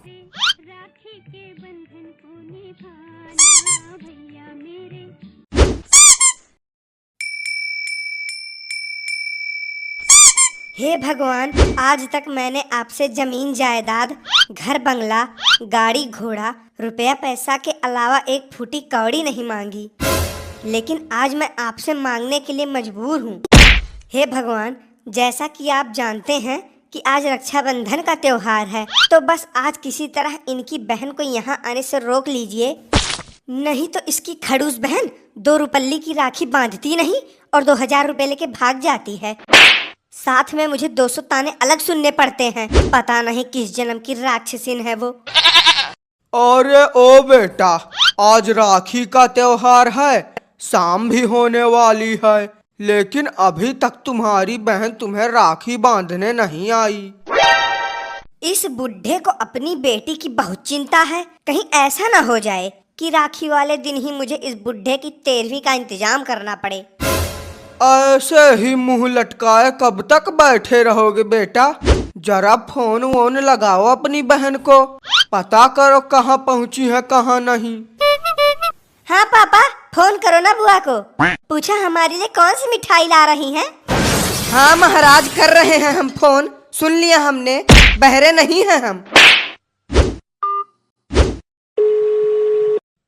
राखी के बंधन को निभाना भैया मेरे। हे भगवान, आज तक मैंने आपसे जमीन जायदाद, घर बंगला, गाड़ी घोड़ा, रुपया पैसा के अलावा एक फूटी कौड़ी नहीं मांगी, लेकिन आज मैं आपसे मांगने के लिए मजबूर हूँ। हे भगवान, जैसा कि आप जानते हैं कि आज रक्षाबंधन का त्योहार है, तो बस आज किसी तरह इनकी बहन को यहाँ आने से रोक लीजिए, नहीं तो इसकी खड़ूस बहन 2 रुपल्ली की राखी बांधती नहीं और 2000 रुपए लेके भाग जाती है। साथ में मुझे 200 ताने अलग सुनने पड़ते हैं। पता नहीं किस जन्म की राक्षसीन है वो। अरे ओ बेटा, आज राखी का त्योहार है, शाम भी होने वाली है, लेकिन अभी तक तुम्हारी बहन तुम्हें राखी बांधने नहीं आई। इस बुढ़े को अपनी बेटी की बहुत चिंता है। कहीं ऐसा ना हो जाए कि राखी वाले दिन ही मुझे इस बुढ़े की 13वीं का इंतजाम करना पड़े। ऐसे ही मुंह लटकाए कब तक बैठे रहोगे बेटा? जरा फोन वोन लगाओ अपनी बहन को, पता करो कहाँ पहुँची है कहाँ नहीं। हाँ पापा, फोन करो ना बुआ को, पूछा हमारे लिए कौन सी मिठाई ला रही हैं? हाँ महाराज, कर रहे हैं हम फोन, सुन लिया हमने, बहरे नहीं हैं हम।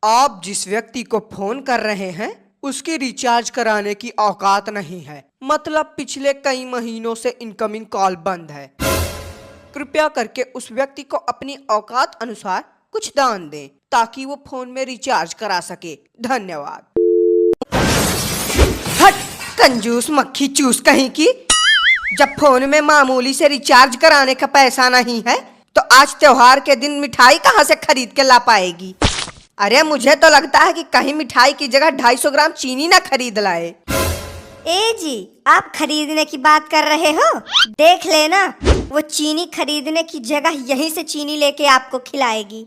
आप जिस व्यक्ति को फोन कर रहे हैं उसकी रिचार्ज कराने की औकात नहीं है, मतलब पिछले कई महीनों से इनकमिंग कॉल बंद है। कृपया करके उस व्यक्ति को अपनी औकात अनुसार कुछ दान दें ताकि वो फोन में रिचार्ज करा सके। धन्यवाद। हट कंजूस मक्खी चूस कहीं की, जब फोन में मामूली से रिचार्ज कराने का पैसा नहीं है तो आज त्योहार के दिन मिठाई कहाँ से खरीद के ला पाएगी? अरे मुझे तो लगता है कि कहीं मिठाई की जगह 250 ग्राम चीनी ना खरीद लाए। ए जी, आप खरीदने की बात कर रहे हो? देख लेना, वो चीनी खरीदने की जगह यहीं से चीनी लेके आपको खिलाएगी।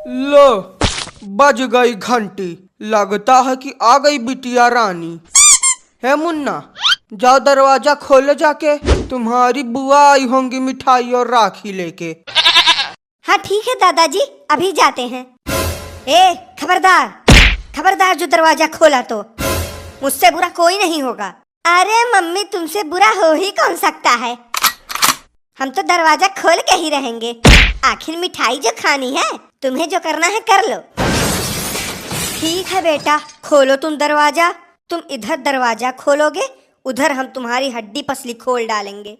लो, बज गई घंटी, लगता है कि आ गई बिटिया रानी। है मुन्ना, जाओ दरवाजा खोलो जाके, तुम्हारी बुआ आई होंगी मिठाई और राखी लेके। हाँ ठीक है दादाजी, अभी जाते हैं। ए खबरदार, खबरदार, जो दरवाजा खोला तो मुझसे बुरा कोई नहीं होगा। अरे मम्मी, तुमसे बुरा हो ही कौन सकता है, हम तो दरवाजा खोल के ही रहेंगे। आखिर मिठाई जो खानी है, तुम्हें जो करना है कर लो। ठीक है बेटा, खोलो तुम दरवाजा। तुम इधर दरवाजा खोलोगे, उधर हम तुम्हारी हड्डी पसली खोल डालेंगे।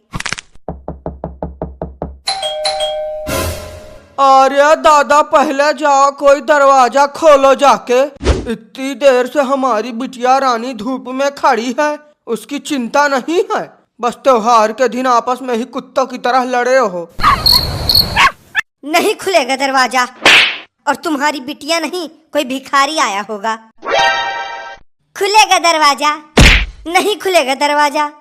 अरे दादा, पहले जाओ, कोई दरवाजा खोलो जाके। इतनी देर से हमारी बिटिया रानी धूप में खड़ी है, उसकी चिंता नहीं है, बस त्योहार के दिन आपस में ही कुत्तों की तरह लड़े हो। नहीं खुलेगा दरवाजा, और तुम्हारी बिटिया नहीं, कोई भिखारी आया होगा। खुलेगा दरवाजा, नहीं खुलेगा दरवाजा।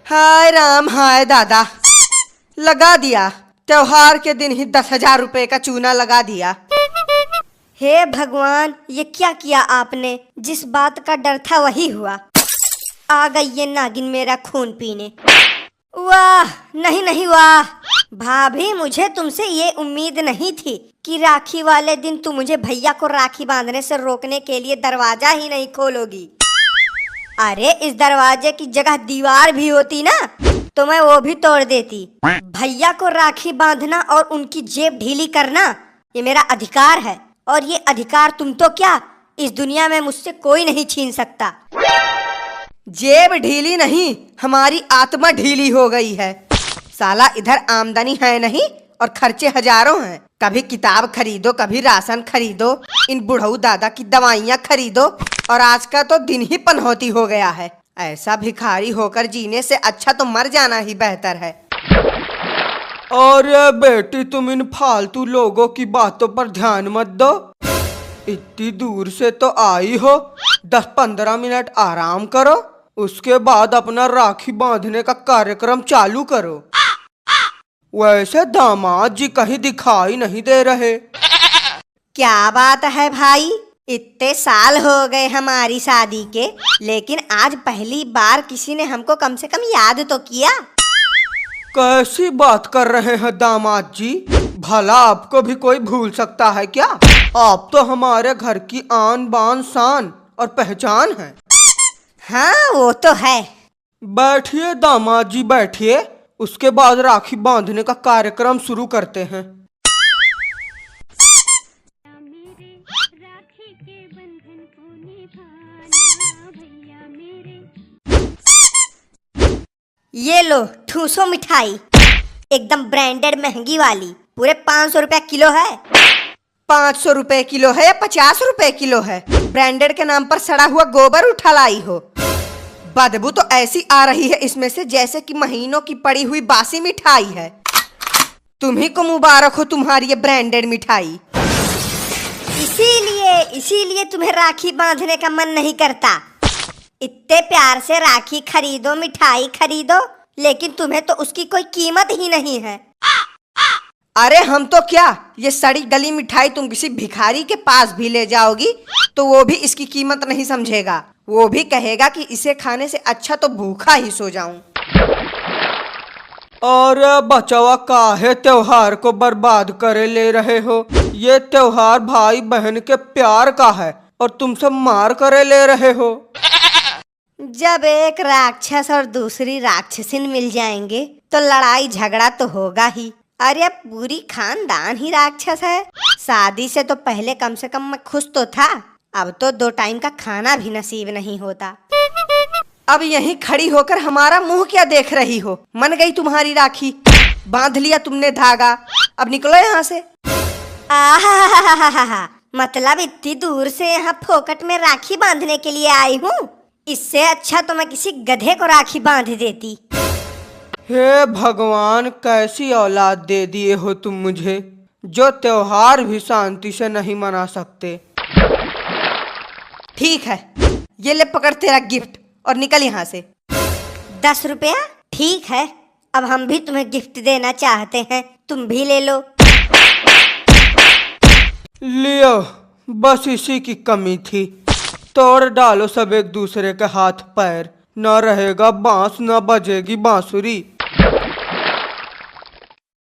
हाय राम हाय दादा, लगा दिया, त्योहार के दिन ही 10,000 रुपए का चूना लगा दिया। हे भगवान, ये क्या किया आपने? जिस बात का डर था वही हुआ। आ गई ये नागिन मेरा खून पीने। वाह, नहीं नहीं, वाह भाभी, मुझे तुमसे ये उम्मीद नहीं थी कि राखी वाले दिन तुम मुझे भैया को राखी बांधने से रोकने के लिए दरवाजा ही नहीं खोलोगी। अरे इस दरवाजे की जगह दीवार भी होती ना, तो मैं वो भी तोड़ देती। भैया को राखी बांधना और उनकी जेब ढीली करना ये मेरा अधिकार है, और ये अधिकार तुम तो क्या, इस दुनिया में मुझसे कोई नहीं छीन सकता। जेब ढीली नहीं, हमारी आत्मा ढीली हो गई है। साला इधर आमदनी है नहीं और खर्चे हजारों हैं। कभी किताब खरीदो, कभी राशन खरीदो, इन बुढ़ऊ दादा की दवाइयाँ खरीदो, और आज का तो दिन ही पनौती हो गया है। ऐसा भिखारी होकर जीने से अच्छा तो मर जाना ही बेहतर है। अरे बेटी, तुम इन फालतू लोगों की बातों पर ध्यान मत दो। इतनी दूर से तो आई हो, 10-15 मिनट आराम करो, उसके बाद अपना राखी बांधने का कार्यक्रम चालू करो। वैसे दामाद जी कहीं दिखाई नहीं दे रहे। क्या बात है भाई, इतने साल हो गए हमारी शादी के, लेकिन आज पहली बार किसी ने हमको कम से कम याद तो किया। कैसी बात कर रहे हैं दामाद जी? भला आपको भी कोई भूल सकता है क्या? आप तो हमारे घर की आन बान शान और पहचान हैं। हाँ वो तो है। बैठिए दामाद जी बैठिए, उसके बाद राखी बांधने का कार्यक्रम शुरू करते हैं। मेरे राखी के बंधन को निभाना भैया मेरे। ये लो ठूसो मिठाई, एकदम ब्रांडेड महंगी वाली, पूरे 500 रुपया किलो है। 500 रुपए किलो है या 50 रुपए किलो है? ब्रांडेड के नाम पर सड़ा हुआ गोबर उठा लाई हो। बदबू तो ऐसी आ रही है इसमें से जैसे कि महीनों की पड़ी हुई बासी मिठाई है। तुम्ही को मुबारक हो तुम्हारी ये ब्रांडेड मिठाई। इसीलिए तुम्हें राखी बांधने का मन नहीं करता। इतने प्यार से राखी खरीदो, मिठाई खरीदो, लेकिन तुम्हें तो उसकी कोई कीमत ही नहीं है। अरे हम तो क्या, ये सड़ी गली मिठाई तुम किसी भिखारी के पास भी ले जाओगी तो वो भी इसकी कीमत नहीं समझेगा। वो भी कहेगा कि इसे खाने से अच्छा तो भूखा ही सो जाऊं। अरे बचवा काहे त्योहार को बर्बाद करे ले रहे हो? ये त्योहार भाई बहन के प्यार का है और तुम सब मार करे ले रहे हो। जब एक राक्षस और दूसरी राक्षसिन मिल जाएंगे तो लड़ाई झगड़ा तो होगा ही। अरे अब पूरी खानदान ही राक्षस है। शादी से तो पहले कम से कम मैं खुश तो था, अब तो 2 टाइम का खाना भी नसीब नहीं होता। अब यहीं खड़ी होकर हमारा मुंह क्या देख रही हो? मन गई तुम्हारी राखी, बांध लिया तुमने धागा, अब निकलो यहाँ से। आहा, मतलब इतनी दूर से यहाँ फोकट में राखी बांधने के लिए आई हूँ? इससे अच्छा तो मैं किसी गधे को राखी बांध देती। हे भगवान, कैसी औलाद दे दिए हो तुम मुझे, जो त्योहार भी शांति से नहीं मना सकते। ठीक है, ये ले पकड़ तेरा गिफ्ट और निकल यहाँ से। 10 रुपया? ठीक है, अब हम भी तुम्हें गिफ्ट देना चाहते हैं, तुम भी ले लो। लियो, बस इसी की कमी थी। तोड़ डालो सब एक दूसरे के हाथ पैर, न रहेगा बांस न बजेगी बांसुरी।